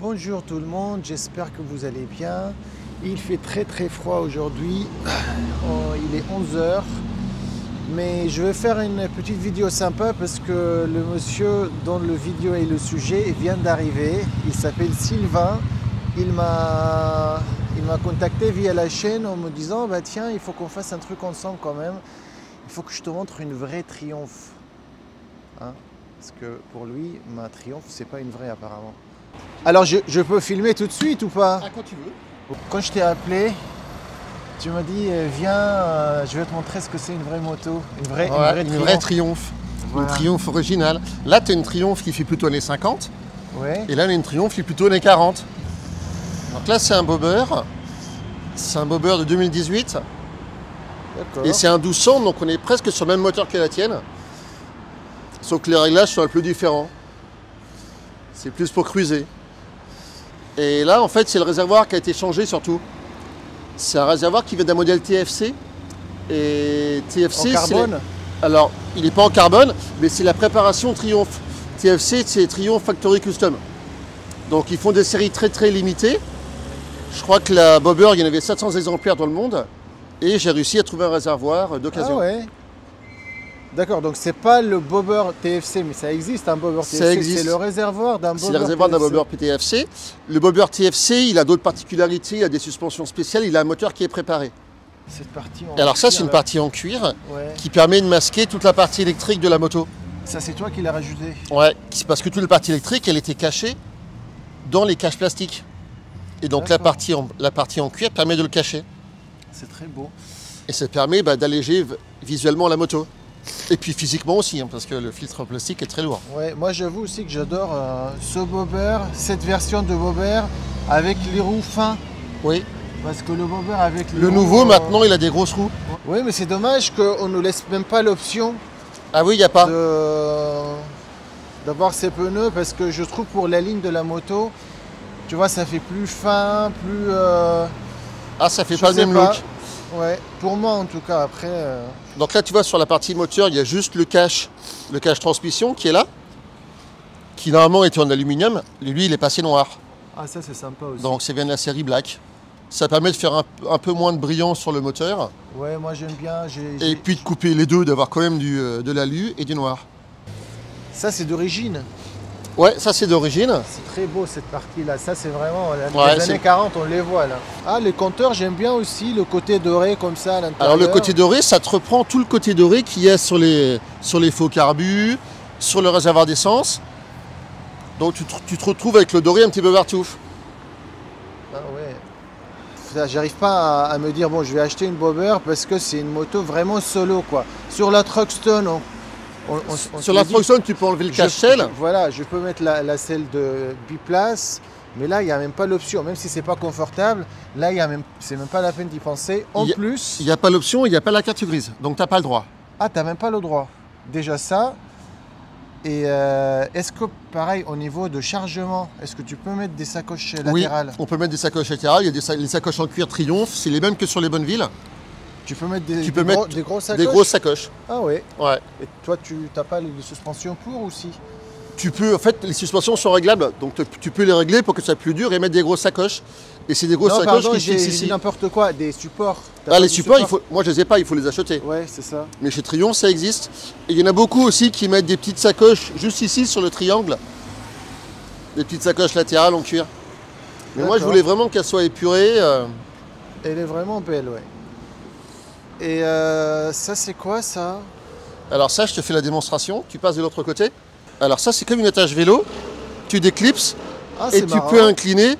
Bonjour tout le monde, j'espère que vous allez bien. Il fait très froid aujourd'hui, il est 11 h. Mais je vais faire une petite vidéo sympa parce que le monsieur dont le vidéo est le sujet vient d'arriver. Il s'appelle Sylvain. Il m'a contacté via la chaîne en me disant bah tiens, il faut qu'on fasse un truc ensemble quand même. Il faut que je te montre une vraie Triumph. Hein? Parce que pour lui, ma Triumph, c'est pas une vraie apparemment. Alors je peux filmer tout de suite ou pas? Ah, quand tu veux. Quand je t'ai appelé, tu m'as dit viens, je vais te montrer ce que c'est une vraie moto. Une vraie Triumph. Voilà. Une Triumph originale. Là, tu as une Triumph qui fait plutôt années 50. Ouais. Et là, on a une Triumph qui fait plutôt années 40. Donc là, c'est un bobber. C'est un bobber de 2018. D'accord. Et c'est un 1200, donc on est presque sur le même moteur que la tienne. Sauf que les réglages sont un peu différents. C'est plus pour cruiser. Et là, en fait, c'est le réservoir qui a été changé surtout. C'est un réservoir qui vient d'un modèle TFC. Et TFC, en carbone? Alors, il n'est pas en carbone, mais c'est la préparation Triumph. TFC, c'est Triumph Factory Custom. Donc, ils font des séries très limitées. Je crois que la bobber, il y en avait 700 exemplaires dans le monde. Et j'ai réussi à trouver un réservoir d'occasion. Ah ouais. D'accord, donc c'est pas le bobber TFC, mais ça existe un bobber TFC. Ça existe. C'est le réservoir d'un bobber. C'est le réservoir d'un bobber TFC. Le bobber TFC, il a d'autres particularités, il a des suspensions spéciales, il a un moteur qui est préparé. Cette partie en Alors ça, cuir, c'est une partie en cuir ouais. qui permet de masquer toute la partie électrique de la moto. Ça, c'est toi qui l'as rajouté? Ouais, c'est parce que toute la partie électrique, elle était cachée dans les caches plastiques. Et donc la partie en cuir permet de le cacher. C'est très beau. Et ça permet d'alléger visuellement la moto. Et puis physiquement aussi, hein, parce que le filtre en plastique est très lourd. Ouais, moi j'avoue aussi que j'adore ce bobber, cette version de bobber avec les roues fins. Oui. Parce que le bobber avec les le roues, nouveau maintenant, il a des grosses roues. Oui, mais c'est dommage qu'on ne nous laisse même pas l'option. Ah oui, il n'y a pas. D'avoir ces pneus, parce que je trouve pour la ligne de la moto, tu vois, ça fait plus fin, plus... Ah, ça fait pas le même look. Ouais, pour moi en tout cas, après... Donc là, tu vois, sur la partie moteur, il y a juste le cache transmission qui est là, qui normalement était en aluminium. Lui, il est passé noir. Ah, ça c'est sympa aussi. Donc c'est bien de la série Black. Ça permet de faire un peu moins de brillant sur le moteur. Ouais, moi j'aime bien. Et puis de couper les deux, d'avoir quand même de l'alu et du noir. Ça c'est d'origine. Ouais, ça c'est d'origine. C'est très beau cette partie-là. Ça c'est vraiment... Ouais, les années 40, on les voit là. Ah, les compteurs, j'aime bien aussi le côté doré comme ça à l'intérieur. Alors le côté doré, ça te reprend tout le côté doré qu'il y a sur les faux carbus, sur le réservoir d'essence. Donc tu te retrouves avec le doré un petit peu partout. Ah ouais. J'arrive pas à me dire, bon, je vais acheter une bobber parce que c'est une moto vraiment solo, quoi. Sur la Truckstone, sur la Truckstone, tu peux enlever le cache-selle. Voilà, je peux mettre la selle de biplace, mais là, il n'y a même pas l'option. Même si c'est pas confortable, là, c'est même pas la peine d'y penser. En plus... Il n'y a pas l'option, il n'y a pas la carte grise, donc tu n'as pas le droit. Ah, tu n'as même pas le droit. Déjà ça. Et est-ce que, pareil, au niveau de chargement, est-ce que tu peux mettre des sacoches latérales? Oui, on peut mettre des sacoches latérales. Il y a les sacoches en cuir Triumph, c'est les mêmes que sur les Bonnevilles. Tu peux mettre des grosses sacoches? Des grosses sacoches. Ah ouais. Ouais. Et toi, tu n'as pas les suspensions pour aussi? Tu peux, en fait, les suspensions sont réglables, donc tu peux les régler pour que ça soit plus dur et mettre des grosses sacoches. Et c'est des grosses sacoches qui fixent ici. N'importe quoi, des supports. Ah, les supports, moi je les ai pas, il faut les acheter. Ouais, c'est ça. Mais chez Triumph, ça existe. Et il y en a beaucoup aussi qui mettent des petites sacoches juste ici sur le triangle. Des petites sacoches latérales en cuir. Mais moi, je voulais vraiment qu'elle soit épurée. Elle est vraiment belle, ouais. Et ça, c'est quoi ça? Alors ça, je te fais la démonstration. Tu passes de l'autre côté. Alors ça, c'est comme une attache vélo. Tu déclipses et tu peux incliner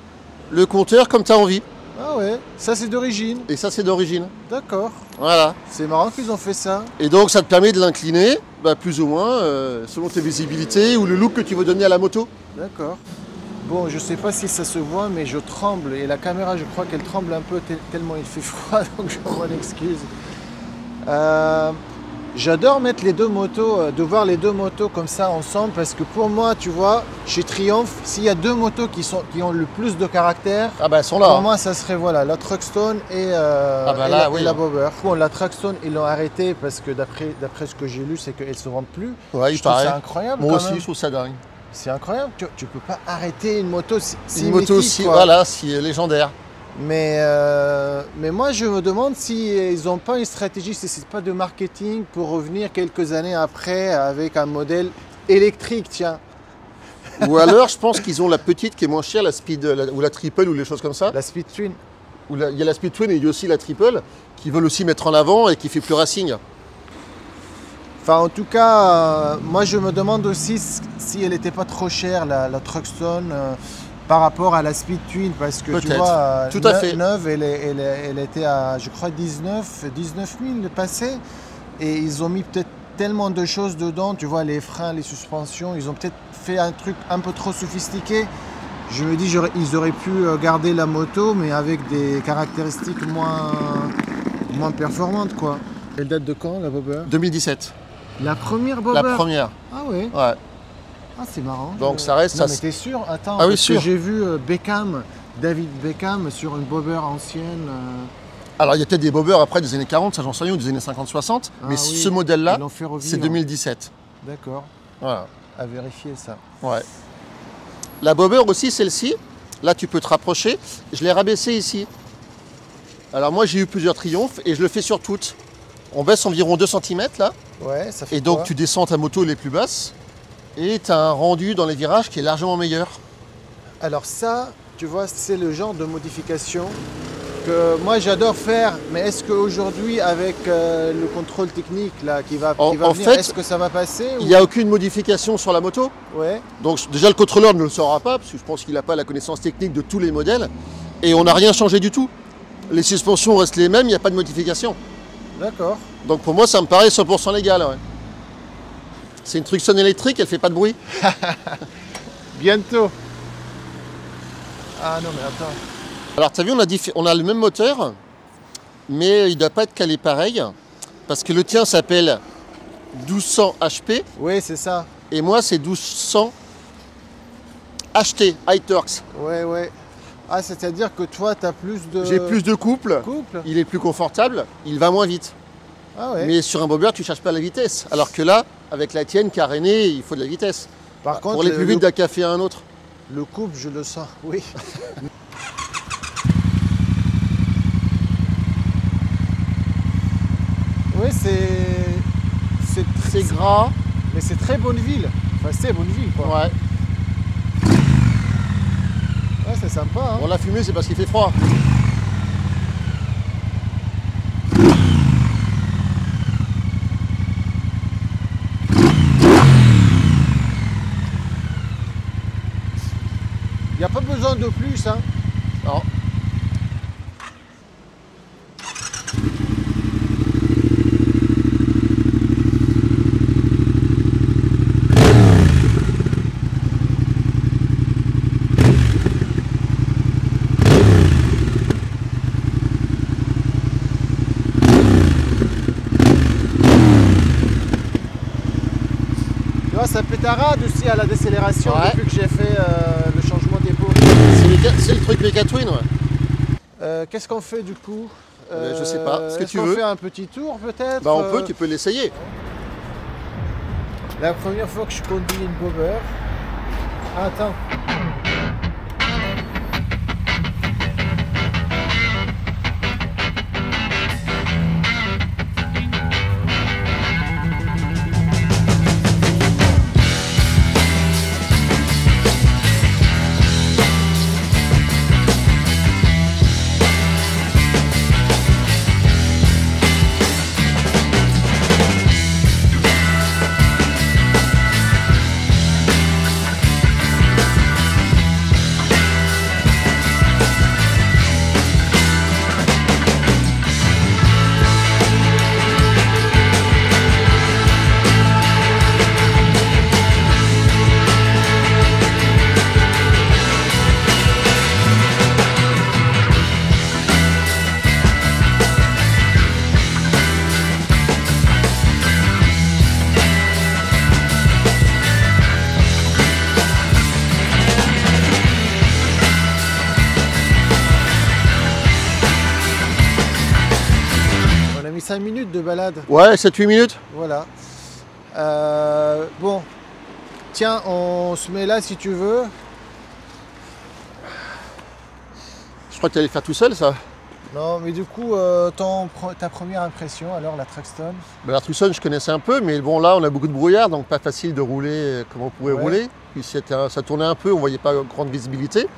le compteur comme tu as envie. Ah ouais, ça c'est d'origine. Et ça, c'est d'origine. D'accord. Voilà. C'est marrant qu'ils ont fait ça. Et donc, ça te permet de l'incliner, plus ou moins, selon tes visibilités ou le look que tu veux donner à la moto. D'accord. Bon, je sais pas si ça se voit, mais je tremble. Et la caméra, je crois qu'elle tremble un peu tellement il fait froid, donc je m'en excuse. J'adore mettre les deux motos, de voir les deux motos comme ça ensemble, parce que pour moi, tu vois, chez Triumph, s'il y a deux motos qui ont le plus de caractère, elles sont là. Pour moi, ça serait voilà, la Truckstone et la bobber. Bon, la Truckstone, ils l'ont arrêtée parce que d'après ce que j'ai lu, c'est qu'elles ne se vendent plus. Ouais, je trouve ça incroyable. Moi aussi, je trouve ça dingue. C'est incroyable, tu peux pas arrêter une moto si Une moto mythique, aussi, quoi. voilà, si légendaire. Mais moi, je me demande s'ils n'ont pas une stratégie, si c'est pas de marketing pour revenir quelques années après avec un modèle électrique, tiens. Ou alors, je pense qu'ils ont la petite qui est moins chère, la Speed, ou la Triple, ou les choses comme ça. La Speed Twin. Il y a la Speed Twin et il y a aussi la Triple, qui veulent aussi mettre en avant et qui fait plus racing. Enfin, en tout cas, moi, je me demande aussi si elle n'était pas trop chère, la Truckstone, par rapport à la Speed Twin, parce que tu Peut-être. vois, Tout à fait. neuve, elle était à, je crois, 19 000 passé, et ils ont mis peut-être tellement de choses dedans, tu vois, les freins, les suspensions, ils ont peut-être fait un truc un peu trop sophistiqué. Je me dis, ils auraient pu garder la moto, mais avec des caractéristiques moins performantes, quoi. Elle date de quand, la Bobber? 2017, La première Bobber? la première. Ah ouais. Ouais. Ah, c'est marrant. Donc ça reste... Non, ça, mais t'es sûr? Attends, Ah oui, parce que sûr. j'ai vu Beckham, David Beckham, sur une Bobber ancienne. Alors il y a peut-être des bobbers après des années 40, ça j'en sais rien, ou des années 50-60, Ah mais oui, ce modèle-là, ils l'ont fait revivre. c'est 2017. D'accord, Voilà. à vérifier ça. Ouais. La bobber aussi, celle-ci, là tu peux te rapprocher, je l'ai rabaissée ici. Alors moi j'ai eu plusieurs triomphes et je le fais sur toutes. On baisse environ 2 cm là, Ouais, ça fait et donc quoi? tu descends ta moto les plus basses, et tu as un rendu dans les virages qui est largement meilleur. Alors ça, tu vois, c'est le genre de modification que moi j'adore faire, mais est-ce qu'aujourd'hui, avec le contrôle technique là, qui va En venir, fait, est-ce que ça va passer Il n'y a aucune modification sur la moto. Ouais, Donc déjà le contrôleur ne le saura pas, parce que je pense qu'il n'a pas la connaissance technique de tous les modèles. Et on n'a rien changé du tout. Les suspensions restent les mêmes, il n'y a pas de modification. d'accord. Donc pour moi ça me paraît 100% légal. Ouais. C'est une Truckstone électrique, elle fait pas de bruit. Bientôt. Ah non, mais attends. Alors tu as vu, on a le même moteur, mais il ne doit pas être calé pareil, parce que le tien s'appelle 1200 HP, Oui, c'est ça. et moi c'est 1200 HT, High Torx. Ouais, ouais. Ah, c'est-à-dire que toi, tu as plus de... J'ai plus de couple, couple. il est plus confortable, il va moins vite. Ah ouais. Mais sur un bobber, tu ne cherches pas la vitesse. Alors que là, avec la tienne carénée, il faut de la vitesse. Par contre, Pour aller plus vite d'un café à un autre. le couple, je le sens, oui. Oui, C'est gras. mais c'est très Bonneville. Enfin, c'est Bonneville, quoi. Ouais. Ouais, c'est sympa, hein. Bon, la fumée, c'est parce qu'il fait froid. Il n'y a pas besoin de plus, hein. Non. Tu vois, ça pétarade aussi à la décélération Ouais. depuis que j'ai fait le changement d'épaule. C'est le truc Mecha Twin, ouais. Qu'est-ce qu'on fait du coup? Je sais pas, ce que est-ce tu qu'on veux. fait un petit tour peut-être? Bah on peut, tu peux l'essayer. La première fois que je conduis une Bobber. Ah, attends. On a mis 5 minutes de balade. Ouais, 7-8 minutes. Voilà. Bon, Tiens, on se met là si tu veux. Je crois que tu allais faire tout seul, ça. Non, mais du coup, ta première impression, alors la Truxton? La Truxton, je connaissais un peu, mais bon, là, on a beaucoup de brouillard, donc pas facile de rouler comme on pouvait rouler. Puis ça tournait un peu, on voyait pas grande visibilité.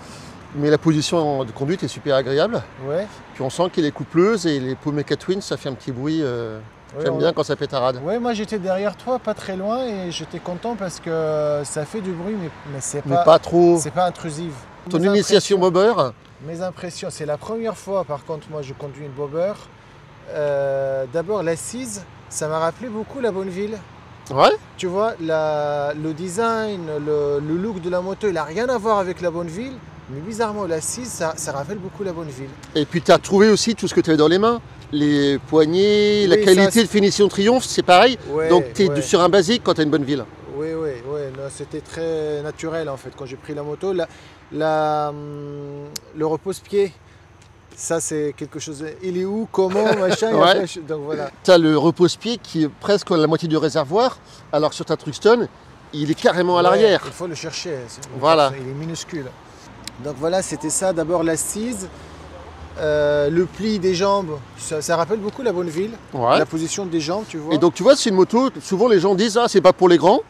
Mais la position de conduite est super agréable. Ouais. Puis on sent qu'il est coupleuse et les Pumeca Twins, ça fait un petit bruit. J'aime bien quand ça pétarade. Ouais, moi j'étais derrière toi, pas très loin, et j'étais content parce que ça fait du bruit, mais c'est pas trop. C'est pas intrusif. Ton initiation bobber? Mes impressions, c'est la première fois, par contre, moi je conduis une bobber. D'abord l'assise, ça m'a rappelé beaucoup la Bonneville. Ouais. Tu vois, le design, le look de la moto, il n'a rien à voir avec la Bonneville. Mais bizarrement, l'assise, ça rappelle beaucoup la Bonneville. Et puis tu as trouvé aussi tout ce que tu avais dans les mains. Les poignées, la qualité de finition Triumph, c'est pareil. Ouais, donc tu es sur un basique quand tu as une Bonneville. Oui, c'était très naturel en fait. Quand j'ai pris la moto, le repose-pied, ça c'est quelque chose. Il est où, comment, machin. Ouais. Après, donc voilà. Tu as le repose-pied qui est presque la moitié du réservoir, alors que sur ta Truxton, il est carrément à l'arrière. Il faut le chercher. Voilà. Il est minuscule. Donc voilà, c'était ça. D'abord l'assise, le pli des jambes, ça rappelle beaucoup la Bonneville. Ouais. La position des jambes, tu vois. Et donc tu vois, c'est une moto, souvent les gens disent « Ah, c'est pas pour les grands ».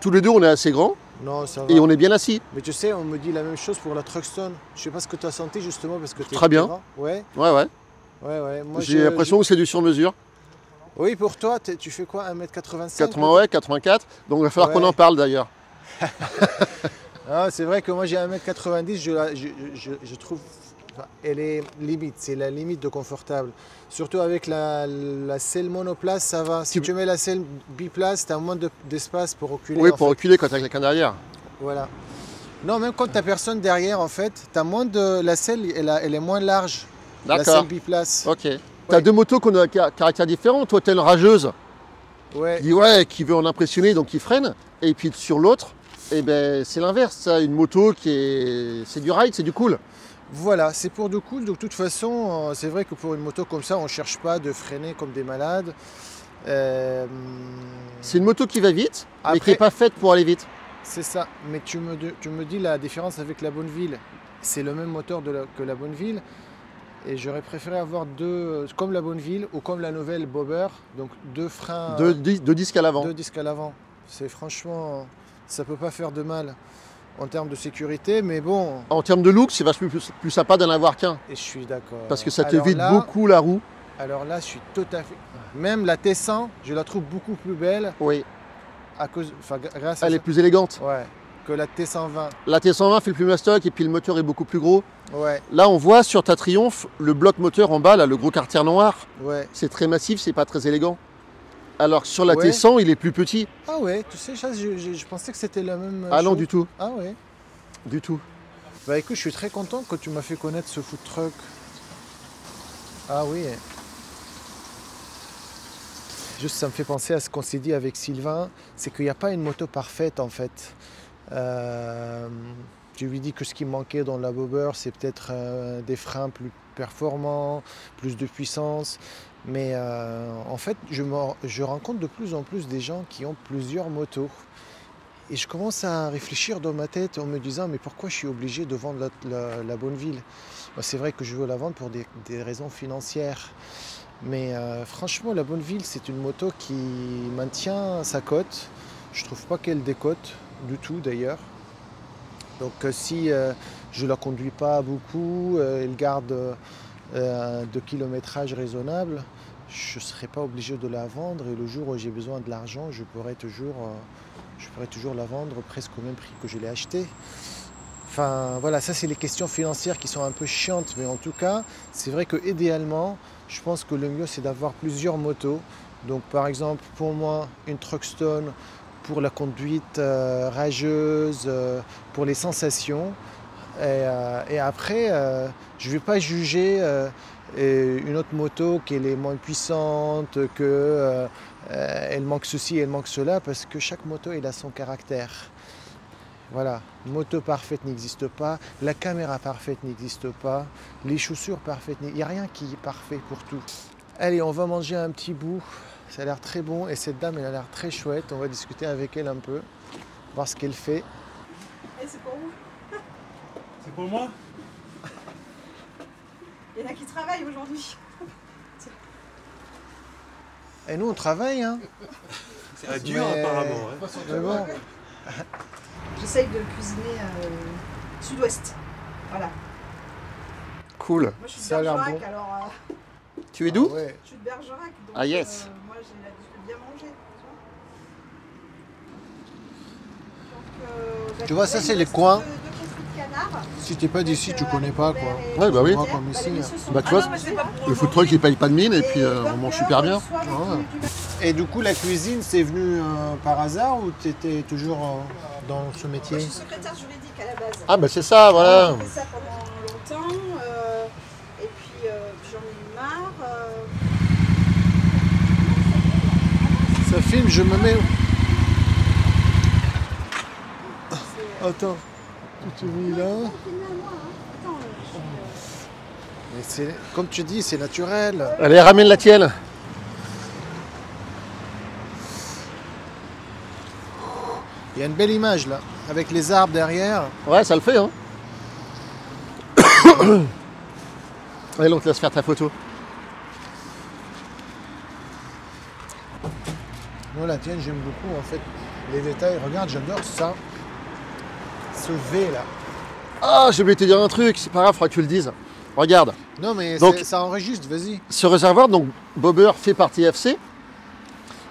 Tous les deux, on est assez grands. Non, ça va. Et on est bien assis. Mais tu sais, on me dit la même chose pour la Truxton. Je sais pas ce que tu as senti justement parce que tu es très bien. grand. Ouais. Ouais. Moi, j'ai l'impression que c'est du sur-mesure. Oui, pour toi, tu fais quoi, 1m85? 80, ouais, 84. Donc il va falloir qu'on en parle d'ailleurs. Ah, c'est vrai que moi j'ai 1m90, je trouve, enfin, elle est limite, c'est la limite de confortable. Surtout avec la selle monoplace, ça va. Si tu mets la selle biplace, tu as moins d'espace pour reculer. Oui, pour reculer quand tu as quelqu'un derrière. Voilà. Non, même quand tu n'as personne derrière, en fait, la selle, elle est moins large. La selle biplace. Ok. Tu as deux motos qui ont un caractère différent. Toi, tu es une rageuse qui veut en impressionner, donc qui freine. Et puis sur l'autre, c'est l'inverse. Une moto c'est du ride, c'est du cool. Voilà, c'est pour du cool. Donc de toute façon, c'est vrai que pour une moto comme ça, on ne cherche pas de freiner comme des malades. C'est une moto qui va vite, mais qui n'est pas faite pour aller vite. C'est ça. Mais tu me dis la différence avec la Bonneville. C'est le même moteur que la Bonneville. Et j'aurais préféré avoir deux, comme la Bonneville ou comme la nouvelle Bobber, donc deux freins. Deux disques à l'avant. Deux disques à l'avant. C'est franchement, ça peut pas faire de mal en termes de sécurité, mais bon. En termes de look, c'est vachement plus sympa d'en avoir qu'un. Et je suis d'accord. Parce que ça te vide beaucoup la roue. Alors là, je suis tout à fait. Même la T100, je la trouve beaucoup plus belle. Oui. Grâce à Elle est plus élégante. Ouais. Que la T120. La T120 fait le plus mastoc et puis le moteur est beaucoup plus gros. Ouais. Là, on voit sur ta Triumph le bloc moteur en bas, là, le gros carter noir. Ouais. C'est très massif, c'est pas très élégant. Alors que sur la T100, il est plus petit. Ah ouais, tu sais, je pensais que c'était la même chose. Non, du tout. Ah ouais. Du tout. Bah écoute, je suis très content que tu m'as fait connaître ce food truck. Ah oui. Juste, ça me fait penser à ce qu'on s'est dit avec Sylvain, c'est qu'il n'y a pas une moto parfaite en fait. Je lui dis que ce qui me manquait dans la Bobber, c'est peut-être des freins plus performants, plus de puissance. Mais en fait, je rencontre de plus en plus des gens qui ont plusieurs motos. Et je commence à réfléchir dans ma tête en me disant, mais pourquoi je suis obligé de vendre la Bonneville? C'est vrai que je veux la vendre pour des raisons financières. Mais franchement, la Bonneville, c'est une moto qui maintient sa cote. Je ne trouve pas qu'elle décote du tout d'ailleurs. Donc si je ne la conduis pas beaucoup, elle garde de kilométrage raisonnable, je ne serai pas obligé de la vendre. Et le jour où j'ai besoin de l'argent, je pourrais toujours la vendre presque au même prix que je l'ai achetée. Enfin voilà, ça c'est les questions financières qui sont un peu chiantes, mais en tout cas, c'est vrai que idéalement, je pense que le mieux c'est d'avoir plusieurs motos. Donc par exemple, pour moi, une Truxton pour la conduite rageuse, pour les sensations. Et après, je ne vais pas juger une autre moto qu'elle est moins puissante, qu'elle manque ceci, elle manque cela, parce que chaque moto elle a son caractère. Voilà, moto parfaite n'existe pas, la caméra parfaite n'existe pas, les chaussures parfaites, il n'y a rien qui est parfait pour tout. Allez, on va manger un petit bout, ça a l'air très bon et cette dame elle a l'air très chouette, on va discuter avec elle un peu. voir ce qu'elle fait. Et c'est pour vous. C'est pour moi? Il y en a qui travaillent aujourd'hui. Et nous, on travaille, hein. C'est dur Mais- apparemment. Hein. Mais bon, J'essaye de cuisiner sud-ouest. Voilà. Cool. Moi, je suis de Ça a l'air Bergerac, bon. alors Tu es d'où? ah ouais. je suis de Bergerac. Donc, Ah, yes. moi, j'ai l'habitude de bien manger. Tu vois, ça, c'est les coins. De canard. Si t'es pas d'ici, tu connais pas, quoi. Ouais, bah oui. Moi, comme ici, Bah, tu vois, le food truck il paye pas de mine et puis on mange super bien. Et du coup, la cuisine, c'est venu par hasard ou tu étais toujours dans ce métier? Moi, je suis secrétaire juridique à la base. Ah bah c'est ça, voilà. J'ai fait ça pendant longtemps. Et puis, j'en ai eu marre. Ça filme, je me mets... Attends, tu te mets là. Mais c'est, comme tu dis, c'est naturel. Allez, ramène la tienne. Il y a une belle image là, avec les arbres derrière. Ouais, ça le fait, hein. Allez, on te laisse faire ta photo. Moi, la tienne, j'aime beaucoup en fait. Les détails, regarde, j'adore ça. Ce V là. Ah, j'ai oublié de te dire un truc, c'est pas grave, faudra que tu le dises. Regarde, Non, mais Donc- ça enregistre, vas-y. ce réservoir, donc Bobber fait par TFC.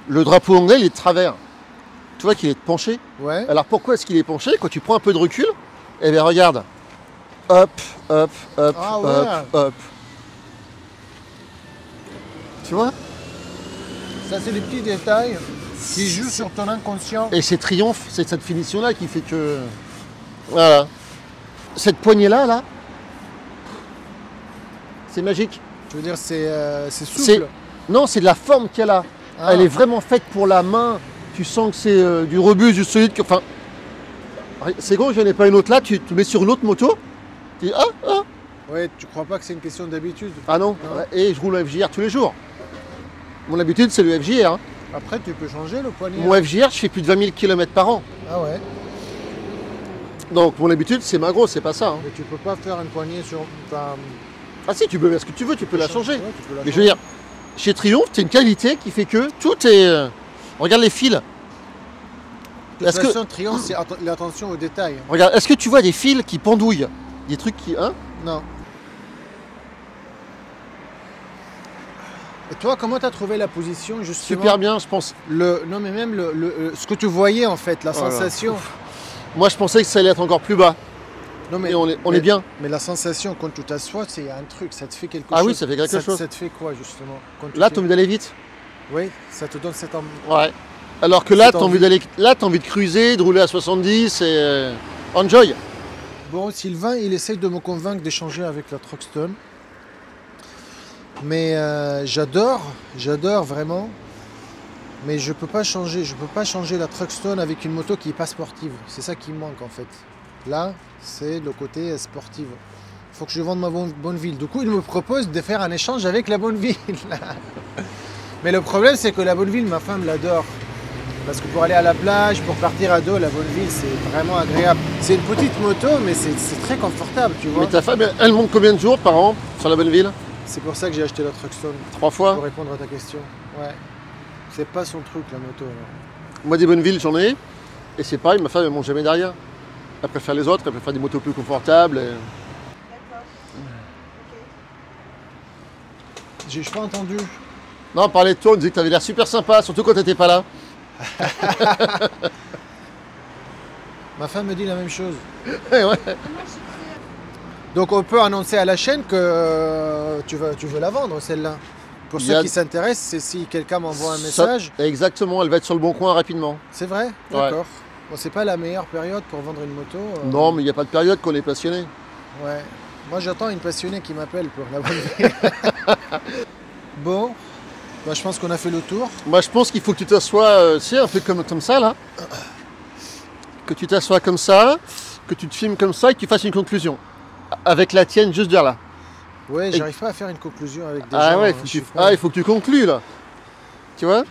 Le drapeau anglais, il est de travers. Tu vois qu'il est penché. Ouais. Alors pourquoi est-ce qu'il est penché? Quand tu prends un peu de recul, eh bien regarde. Hop, hop, hop, Ah ouais. hop, hop. Tu vois? Ça, c'est les petits détails qui jouent sur ton inconscient. Et c'est triomphe, c'est cette finition-là qui fait que... Voilà. Cette poignée-là, là, c'est magique. Tu veux dire, c'est souple. C'est- Non, c'est de la forme qu'elle a. Ah. Elle est vraiment faite pour la main. Tu sens que c'est du robuste, du solide. Enfin, c'est gros, je n'en ai pas une autre là. Tu te mets sur l'autre moto. Tu dis, ah, Ouais, tu crois pas que c'est une question d'habitude? ah non. Non. Ouais, et je roule au FJR tous les jours. Mon habitude, c'est le FJR. Hein. Après, tu peux changer le poignet. Mon FJR, je fais plus de 20 000 km par an. Ah ouais. Donc, mon habitude, c'est ma grosse, c'est pas ça. Hein. Mais tu peux pas faire une poignée sur. Enfin, Ah si, tu peux faire ce que tu veux, tu peux la changer. Ouais, tu peux la Mais je veux dire, chez Triumph, c'est une qualité qui fait que tout est... Regarde les fils. De toute Est-ce que- façon, triomphe, c'est l'attention aux détails. Regarde, est-ce que tu vois des fils qui pendouillent? Des trucs qui... Hein? Non. Et toi, comment tu as trouvé la position justement? Super bien, je pense. Non, mais même ce que tu voyais en fait, la Oh là là. sensation. Moi, je pensais que ça allait être encore plus bas. Non, Et on est mais- bien. Mais la sensation quand tu t'assois, c'est un truc, ça te fait quelque Ah chose. oui, ça fait quelque chose. Ça te fait quoi justement quand tu Là, fais- t'as envie d'aller vite. Oui, ça te donne cette Ouais. Alors que là, Cette t'as envie envie. d'aller... Là, t'as envie de cruiser, de rouler à 70 et... enjoy. Bon, Sylvain, il essaye de me convaincre d'échanger avec la Truckstone. Mais j'adore vraiment. Mais je peux pas changer la Truckstone avec une moto qui est pas sportive. C'est ça qui me manque en fait. Là, c'est le côté sportif. Il faut que je vende ma Bonneville. Du coup, il me propose de faire un échange avec la Bonneville. Mais le problème, c'est que la Bonneville, ma femme l'adore. Parce que pour aller à la plage, pour partir à dos, la Bonneville, c'est vraiment agréable. C'est une petite moto, mais c'est très confortable, tu vois. Mais ta femme, elle monte combien de jours par an sur la Bonneville? C'est pour ça que j'ai acheté la Truckstone, 3 fois. pour répondre à ta question. Ouais. C'est pas son truc, la moto. non. Moi, des Bonnevilles, j'en ai. Et c'est pareil, ma femme, elle monte jamais derrière. Elle préfère les autres, elle préfère des motos plus confortables. et- D'accord. J'ai pas entendu. Non, on parlait de toi, on disait que t'avais l'air super sympa, surtout quand t'étais pas là. Ma femme me dit la même chose. Ouais. Donc on peut annoncer à la chaîne que tu veux la vendre, celle-là. Pour Il y ceux a- qui s'intéressent, c'est si quelqu'un m'envoie un Ça- message. Exactement, elle va être sur le bon coin rapidement. C'est vrai? Ouais. D'accord. Bon, c'est pas la meilleure période pour vendre une moto. Non, mais il n'y a pas de période qu'on est passionné. Ouais. Moi j'attends une passionnée qui m'appelle pour la Bonneville. Bon, bah, je pense qu'on a fait le tour. Moi, je pense qu'il faut que tu t'assoies, tu sais, un peu comme ça, là. Que tu t'assoies comme ça, que tu te filmes comme ça et que tu fasses une conclusion. Avec la tienne juste derrière là. Ouais, Et- j'arrive pas à faire une conclusion avec des Ah gens. ouais, hein, faut que je tu... suis pas- ah, il faut que tu conclues, là. Tu vois?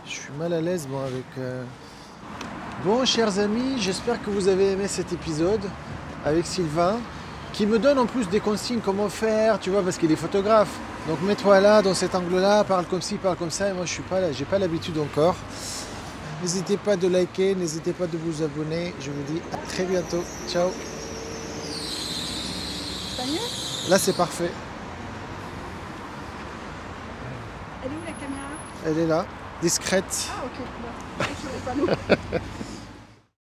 Je suis mal à l'aise moi avec. Bon, chers amis, j'espère que vous avez aimé cet épisode avec Sylvain, qui me donne en plus des consignes comment faire, tu vois, parce qu'il est photographe. Donc mets-toi là, dans cet angle-là, parle comme ci, parle comme ça, et moi je suis pas là, j'ai pas l'habitude encore. N'hésitez pas de liker, n'hésitez pas de vous abonner. Je vous dis à très bientôt. Ciao. Pas mieux? Là c'est parfait. Elle est où la caméra? Elle est là, discrète. Ah ok, bon. Je savais pas nous.